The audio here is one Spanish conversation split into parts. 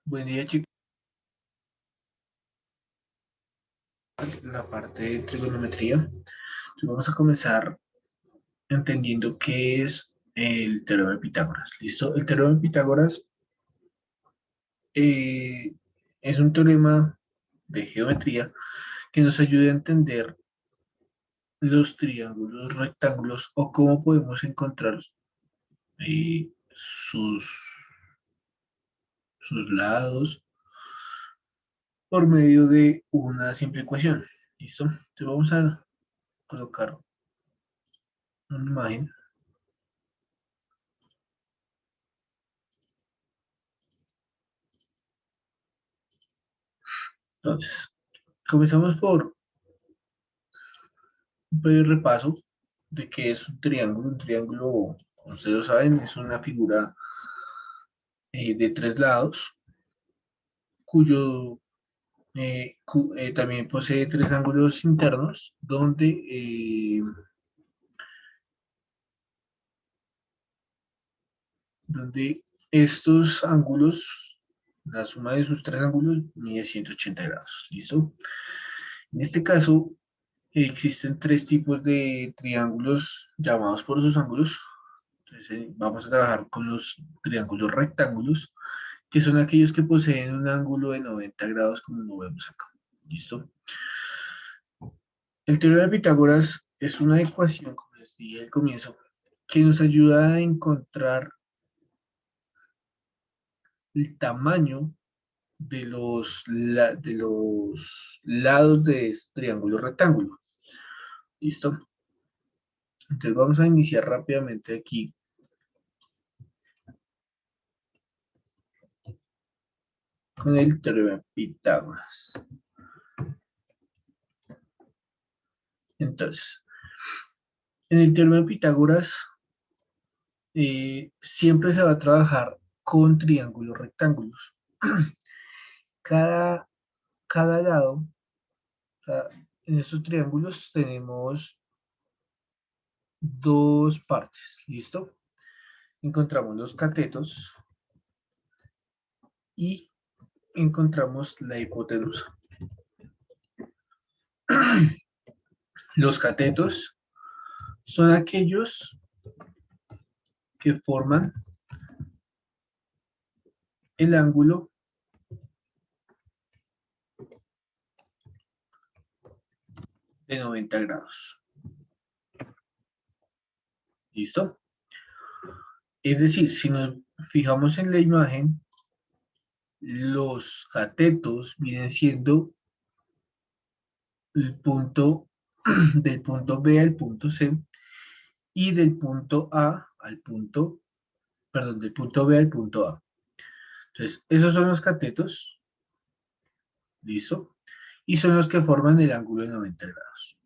Buen día, chicos. La parte de trigonometría. Entonces, vamos a comenzar entendiendo qué es el teorema de Pitágoras. ¿Listo? El teorema de Pitágoras eh, es un teorema de geometría que nos ayuda a entender los triángulos, rectángulos o cómo podemos encontrar sus, sus lados por medio de una simple ecuación. ¿Listo? Entonces vamos a colocar una imagen. Entonces, comenzamos por un breve repaso de qué es un triángulo. Un triángulo, como ustedes lo saben, es una figura de tres lados, cuyo también posee tres ángulos internos, donde estos ángulos, la suma de sus tres ángulos, mide 180 grados. ¿Listo? En este caso, existen tres tipos de triángulos llamados por sus ángulos. Entonces, vamos a trabajar con los triángulos rectángulos, que son aquellos que poseen un ángulo de 90 grados, como lo vemos acá. ¿Listo? El teorema de Pitágoras es una ecuación, como les dije al comienzo, que nos ayuda a encontrar el tamaño de los lados de este triángulo rectángulo. ¿Listo? Entonces vamos a iniciar rápidamente aquí con el teorema de Pitágoras. Entonces, en el teorema de Pitágoras siempre se va a trabajar con triángulos rectángulos. Cada, cada lado, o sea, en estos triángulos tenemos dos partes, ¿listo? Encontramos los catetos y encontramos la hipotenusa. Los catetos son aquellos que forman el ángulo de 90 grados, ¿listo? Es decir, si nos fijamos en la imagen, los catetos vienen siendo el punto del punto B al punto C y del punto A al punto, perdón, del punto B al punto A. Entonces, esos son los catetos, ¿listo? Y son los que forman el ángulo de 90 grados.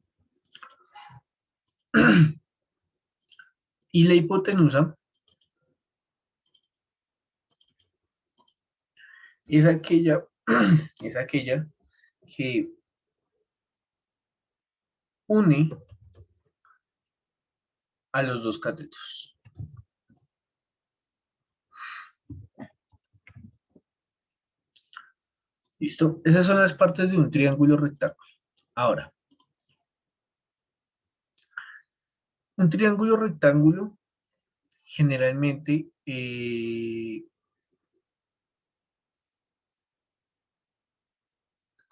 Y la hipotenusa es aquella, es aquella que une a los dos catetos. ¿Listo? Esas son las partes de un triángulo rectángulo. Ahora, un triángulo rectángulo generalmente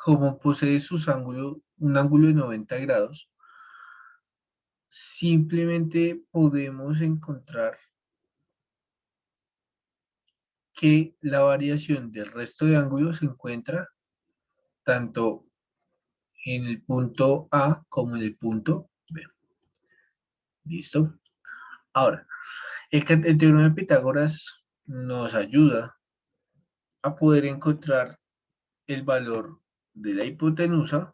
como posee sus ángulos, un ángulo de 90 grados, simplemente podemos encontrar que la variación del resto de ángulos se encuentra tanto en el punto A como en el punto B. ¿Listo? Ahora, el teorema de Pitágoras nos ayuda a poder encontrar el valor de la hipotenusa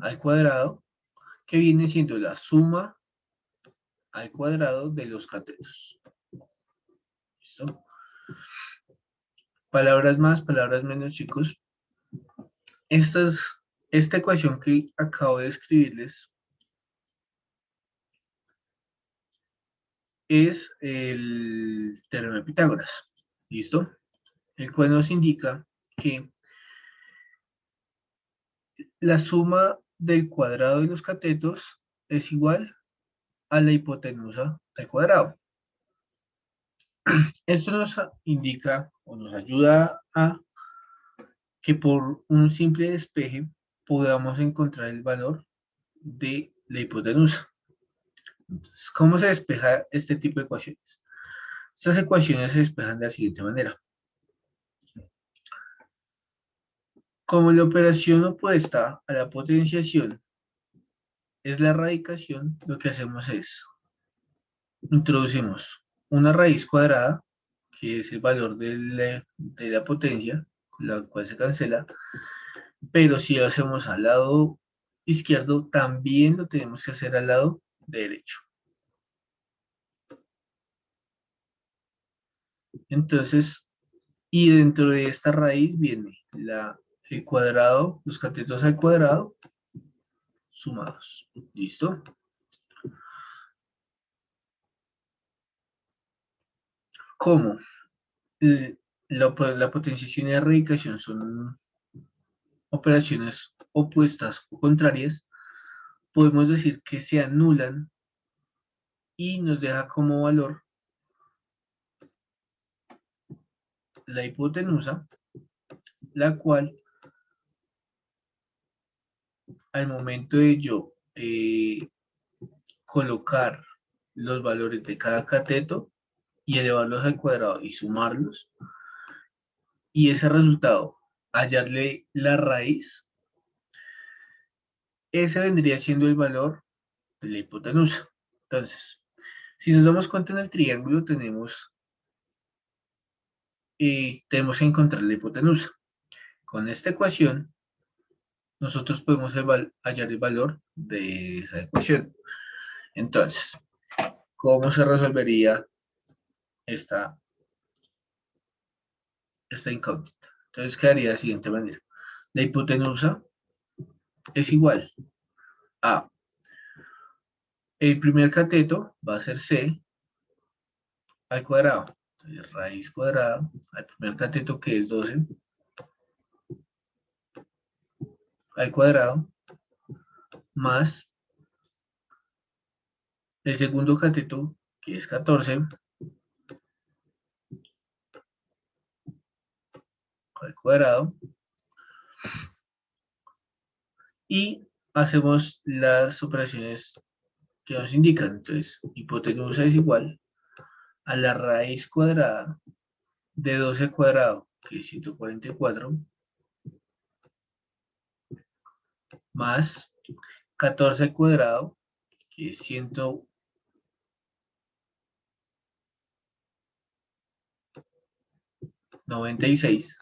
al cuadrado, que viene siendo la suma al cuadrado de los catetos. ¿Listo? Palabras más, palabras menos, chicos. Esta ecuación que acabo de escribirles es el teorema de Pitágoras. ¿Listo? El cual nos indica que la suma del cuadrado de los catetos es igual a la hipotenusa al cuadrado. Esto nos indica o nos ayuda a que por un simple despeje podamos encontrar el valor de la hipotenusa. Entonces, ¿cómo se despeja este tipo de ecuaciones? Estas ecuaciones se despejan de la siguiente manera. Como la operación opuesta a la potenciación es la radicación, lo que hacemos es introducimos una raíz cuadrada, que es el valor de la potencia, la cual se cancela, pero si lo hacemos al lado izquierdo, también lo tenemos que hacer al lado derecho. Entonces, y dentro de esta raíz viene el cuadrado, los catetos al cuadrado sumados. ¿Listo? ¿Cómo? La potenciación y la radicación son operaciones opuestas o contrarias. Podemos decir que se anulan y nos deja como valor la hipotenusa, la cual al momento de yo colocar los valores de cada cateto y elevarlos al cuadrado y sumarlos, y ese resultado, hallarle la raíz, ese vendría siendo el valor de la hipotenusa. Entonces, si nos damos cuenta en el triángulo, tenemos que encontrar la hipotenusa. Con esta ecuación, nosotros podemos hallar el valor de esa ecuación. Entonces, ¿cómo se resolvería esta, esta incógnita? Entonces quedaría de la siguiente manera. La hipotenusa es igual a el primer cateto va a ser c al cuadrado. Entonces, raíz cuadrada al primer cateto que es 12 al cuadrado más el segundo cateto que es 14 al cuadrado y hacemos las operaciones que nos indican. Entonces, hipotenusa es igual a la raíz cuadrada de 12 al cuadrado, que es 144, más 14 al cuadrado, que es 196,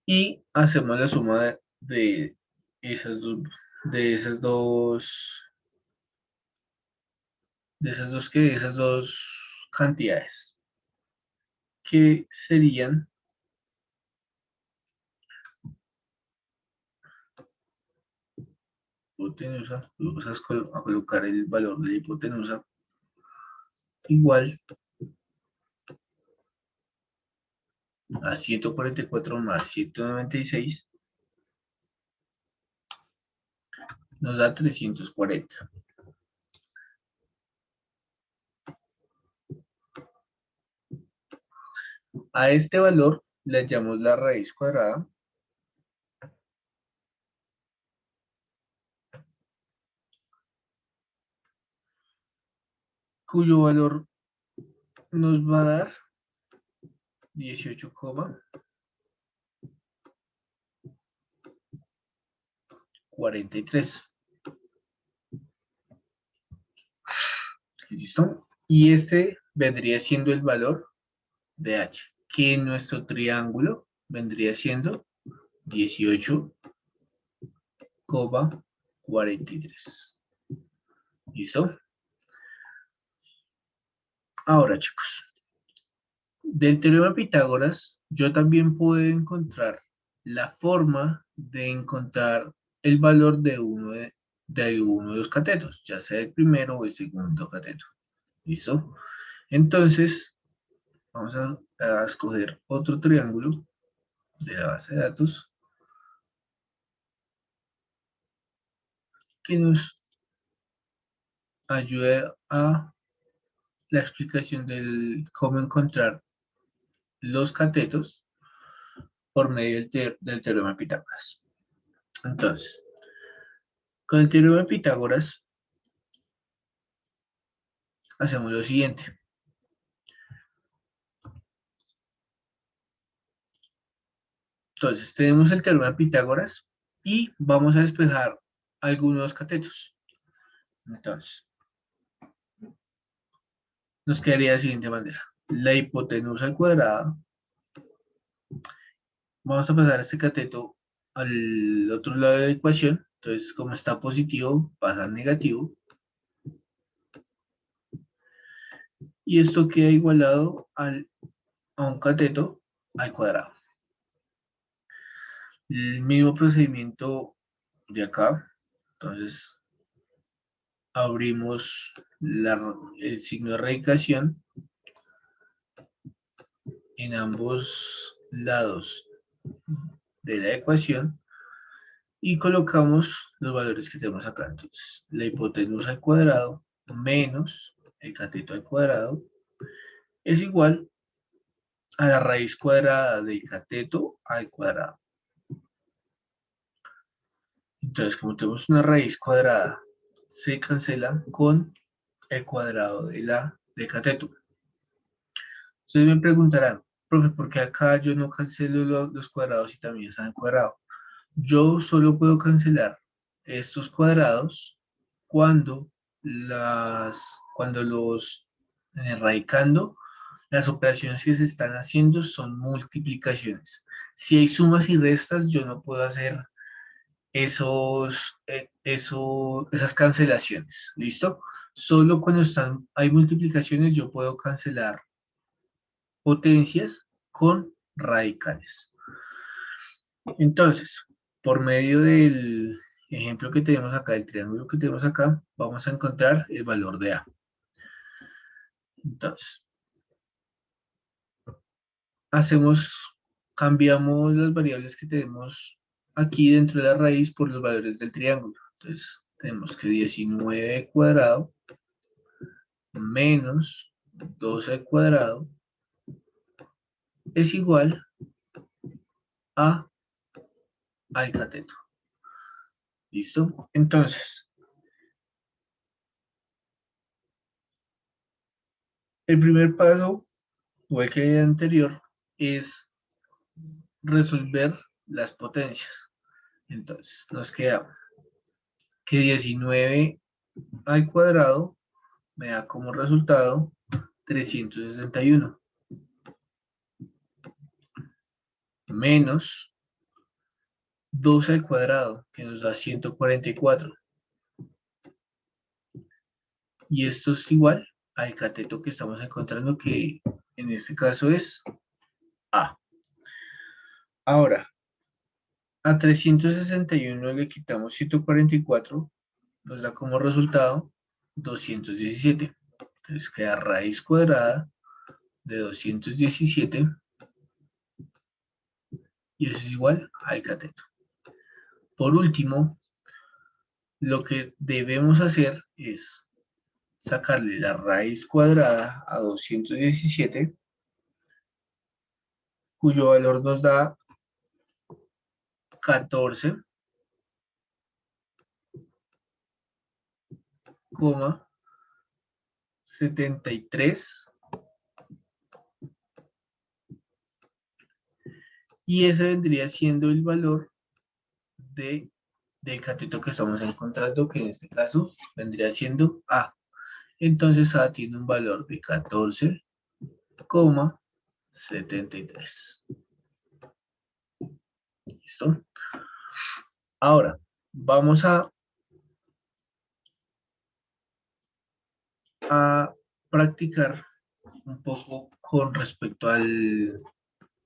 y hacemos la suma de esas dos, de esas dos, de esas dos cantidades, que serían hipotenusa, vamos a colocar el valor de la hipotenusa igual a 144 más 196 nos da 340. A este valor le hallamos la raíz cuadrada, cuyo valor nos va a dar 18,43. ¿Listo? Y este vendría siendo el valor de h, que en nuestro triángulo vendría siendo 18,43. ¿Listo? Ahora, chicos, del teorema de Pitágoras, yo también puedo encontrar la forma de encontrar el valor de uno de los catetos, ya sea el primero o el segundo cateto. ¿Listo? Entonces, vamos a escoger otro triángulo de la base de datos que nos ayude a la explicación del cómo encontrar los catetos por medio del teorema de Pitágoras. Entonces, con el teorema de Pitágoras hacemos lo siguiente. Entonces, tenemos el teorema de Pitágoras y vamos a despejar algunos catetos. Entonces, nos quedaría de la siguiente manera. La hipotenusa al cuadrado. Vamos a pasar este cateto al otro lado de la ecuación. Entonces, como está positivo, pasa a negativo. Y esto queda igualado a un cateto al cuadrado. El mismo procedimiento de acá. Entonces, abrimos el signo de radicación en ambos lados de la ecuación y colocamos los valores que tenemos acá. Entonces, la hipotenusa al cuadrado menos el cateto al cuadrado es igual a la raíz cuadrada del cateto al cuadrado. Entonces, como tenemos una raíz cuadrada, se cancela con el cuadrado del cateto. Ustedes me preguntarán, profe, ¿por qué acá yo no cancelo los cuadrados y también están en cuadrado? Yo solo puedo cancelar estos cuadrados cuando radicando, las operaciones que se están haciendo son multiplicaciones. Si hay sumas y restas, yo no puedo hacer esas cancelaciones. ¿Listo? Solo cuando hay multiplicaciones yo puedo cancelar potencias con radicales. Entonces, por medio del ejemplo que tenemos acá, el triángulo que tenemos acá, vamos a encontrar el valor de A. Entonces, cambiamos las variables que tenemos aquí dentro de la raíz por los valores del triángulo. Entonces, tenemos que 19 cuadrado menos 12 al cuadrado es igual al cateto. ¿Listo? Entonces, el primer paso, igual que el anterior, es resolver las potencias. Entonces, nos queda que 19 al cuadrado me da como resultado 361 menos 12 al cuadrado, que nos da 144. Y esto es igual al cateto que estamos encontrando, que en este caso es A. Ahora, a 361 le quitamos 144, nos da como resultado 217. Entonces queda raíz cuadrada de 217 y eso es igual al cateto. Por último, lo que debemos hacer es sacarle la raíz cuadrada a 217, cuyo valor nos da 14,73 y ese vendría siendo el valor del cateto que estamos encontrando, que en este caso vendría siendo A. Entonces A tiene un valor de 14,73. ¿Listo? Ahora, vamos a practicar un poco con respecto al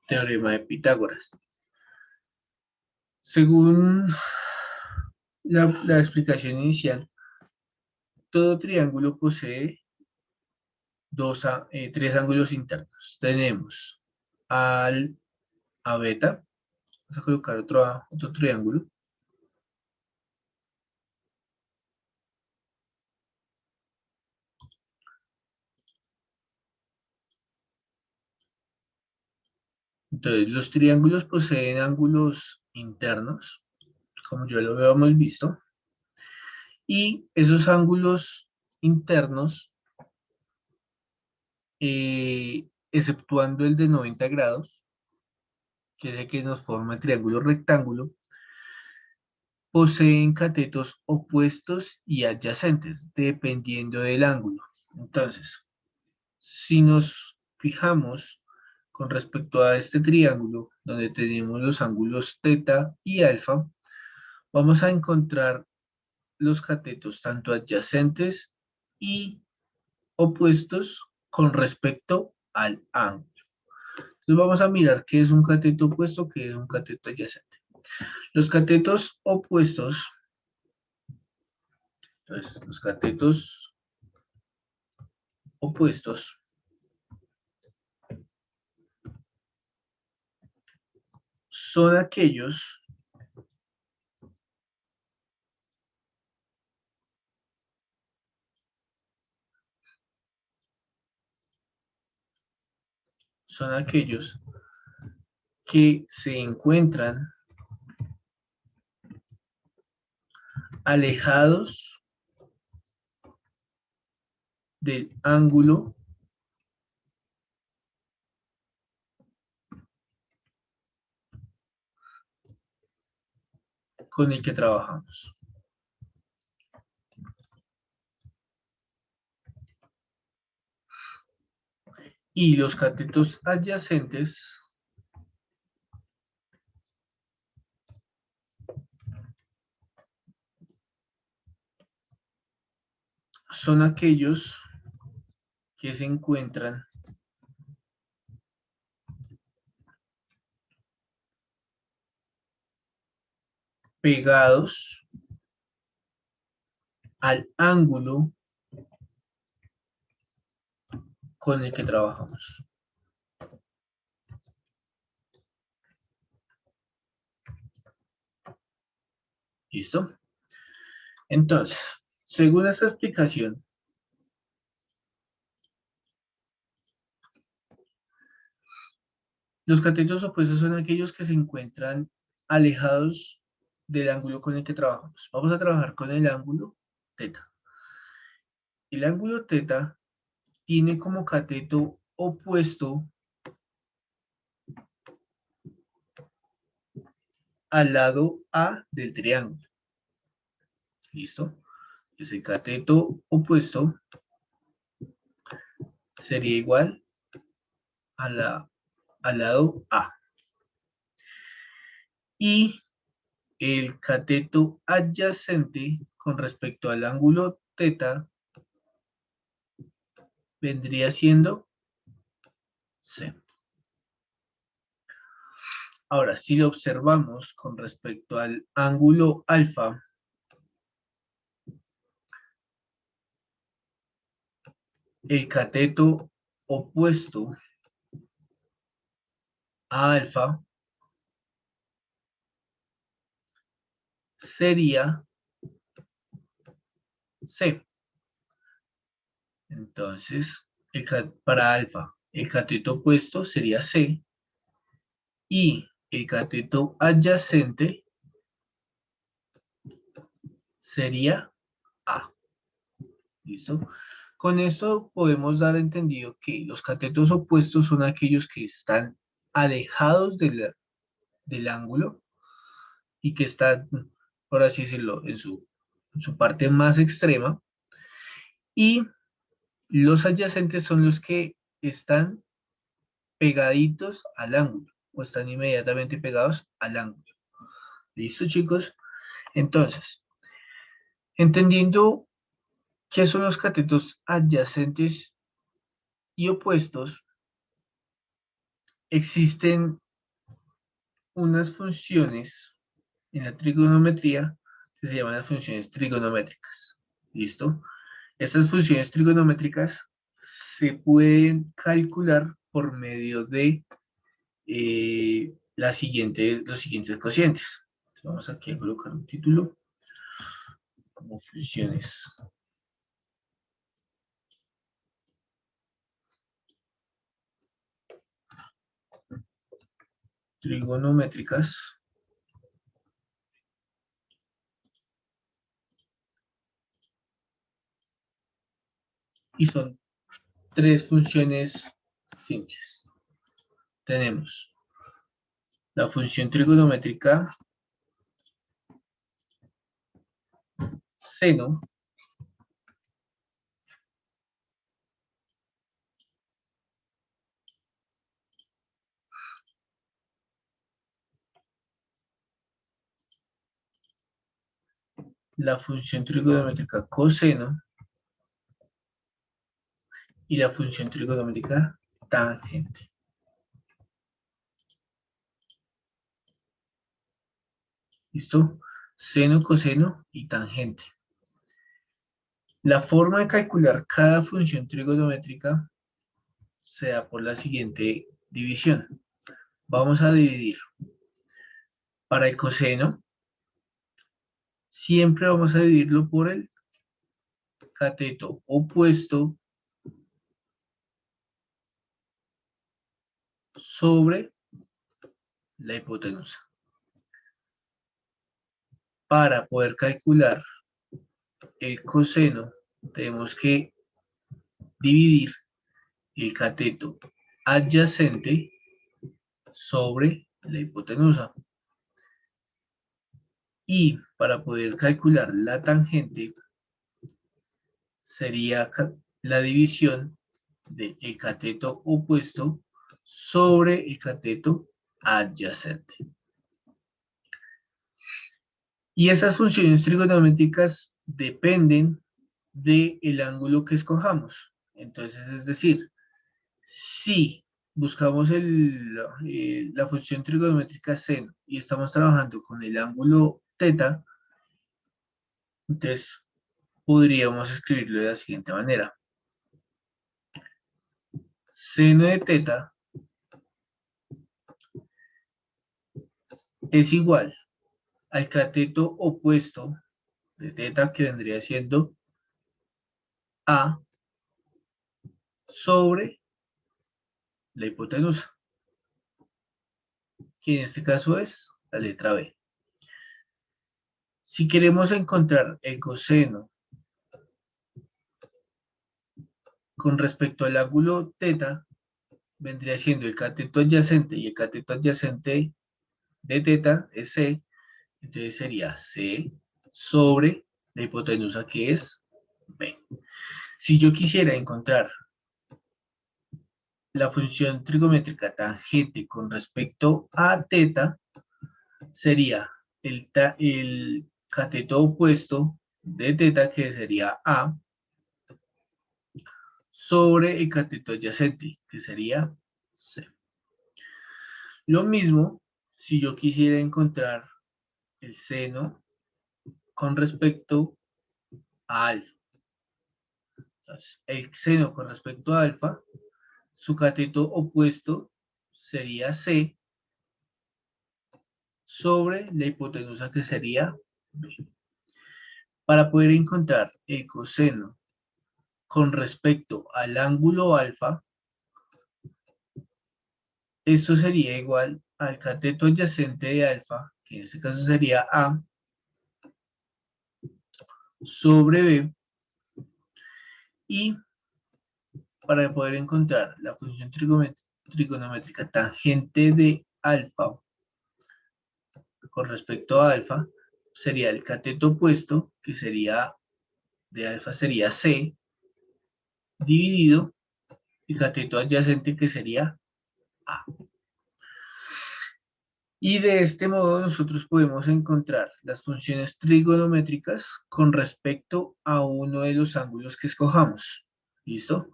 teorema de Pitágoras. Según la explicación inicial, todo triángulo posee tres ángulos internos. Tenemos a beta. Vamos a colocar otro triángulo. Entonces, los triángulos poseen ángulos internos, como ya lo habíamos visto, y esos ángulos internos, exceptuando el de 90 grados, que es el que nos forma el triángulo rectángulo, poseen catetos opuestos y adyacentes, dependiendo del ángulo. Entonces, si nos fijamos con respecto a este triángulo, donde tenemos los ángulos teta y alfa, vamos a encontrar los catetos tanto adyacentes y opuestos con respecto al ángulo. Entonces vamos a mirar qué es un cateto opuesto, qué es un cateto adyacente. Los catetos opuestos, entonces los catetos opuestos son aquellos que se encuentran alejados del ángulo con el que trabajamos. Y los catetos adyacentes son aquellos que se encuentran pegados al ángulo con el que trabajamos. ¿Listo? Entonces, según esta explicación, los catetos opuestos son aquellos que se encuentran alejados del ángulo con el que trabajamos. Vamos a trabajar con el ángulo teta. El ángulo teta tiene como cateto opuesto al lado A del triángulo. ¿Listo? Ese cateto opuesto sería igual al lado A. Y el cateto adyacente con respecto al ángulo teta vendría siendo C. Ahora, si lo observamos con respecto al ángulo alfa, el cateto opuesto a alfa sería C. Entonces, para alfa, el cateto opuesto sería C y el cateto adyacente sería A. ¿Listo? Con esto podemos dar entendido que los catetos opuestos son aquellos que están alejados del ángulo y que están, por así decirlo, en su parte más extrema. Y los adyacentes son los que están pegaditos al ángulo o están inmediatamente pegados al ángulo. ¿Listo, chicos? Entonces, entendiendo qué son los catetos adyacentes y opuestos, existen unas funciones en la trigonometría que se llaman las funciones trigonométricas. ¿Listo? Estas funciones trigonométricas se pueden calcular por medio de los siguientes cocientes. Entonces, vamos aquí a colocar un título como funciones trigonométricas y son tres funciones simples. Tenemos la función trigonométrica seno, la función trigonométrica coseno y la función trigonométrica tangente. ¿Listo? Seno, coseno y tangente. La forma de calcular cada función trigonométrica se da por la siguiente división. Vamos a dividir. Para el coseno, siempre vamos a dividirlo por el cateto opuesto sobre la hipotenusa. Para poder calcular el coseno, tenemos que dividir el cateto adyacente sobre la hipotenusa. Y para poder calcular la tangente, sería la división del cateto opuesto sobre el cateto adyacente. Y esas funciones trigonométricas dependen del ángulo que escojamos. Entonces, es decir, si buscamos la función trigonométrica seno y estamos trabajando con el ángulo teta, entonces podríamos escribirlo de la siguiente manera. Seno de teta es igual al cateto opuesto de teta, que vendría siendo A sobre la hipotenusa, que en este caso es la letra B. Si queremos encontrar el coseno con respecto al ángulo teta, vendría siendo el cateto adyacente, y el cateto adyacente de teta es C, entonces sería C sobre la hipotenusa, que es B. Si yo quisiera encontrar la función trigonométrica tangente con respecto a teta, sería el cateto opuesto de teta, que sería A, sobre el cateto adyacente, que sería C. Lo mismo si yo quisiera encontrar el seno con respecto a alfa. Entonces, el seno con respecto a alfa, su cateto opuesto sería C sobre la hipotenusa, que sería B. Para poder encontrar el coseno con respecto al ángulo alfa, esto sería igual al cateto adyacente de alfa, que en este caso sería A, sobre B, y para poder encontrar la función trigonométrica tangente de alfa con respecto a alfa, sería el cateto opuesto, que sería de alfa sería C, dividido el cateto adyacente, que sería A. Y de este modo nosotros podemos encontrar las funciones trigonométricas con respecto a uno de los ángulos que escojamos. ¿Listo?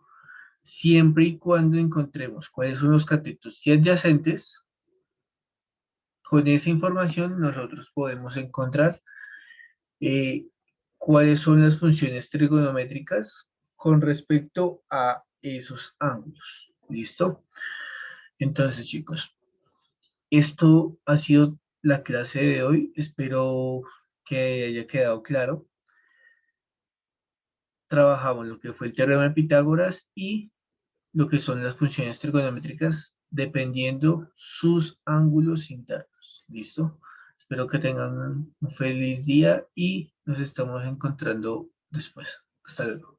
Siempre y cuando encontremos cuáles son los catetos adyacentes, con esa información nosotros podemos encontrar cuáles son las funciones trigonométricas con respecto a esos ángulos. ¿Listo? Entonces, chicos, esto ha sido la clase de hoy. Espero que haya quedado claro. Trabajamos lo que fue el teorema de Pitágoras y lo que son las funciones trigonométricas dependiendo sus ángulos internos. ¿Listo? Espero que tengan un feliz día y nos estamos encontrando después. Hasta luego.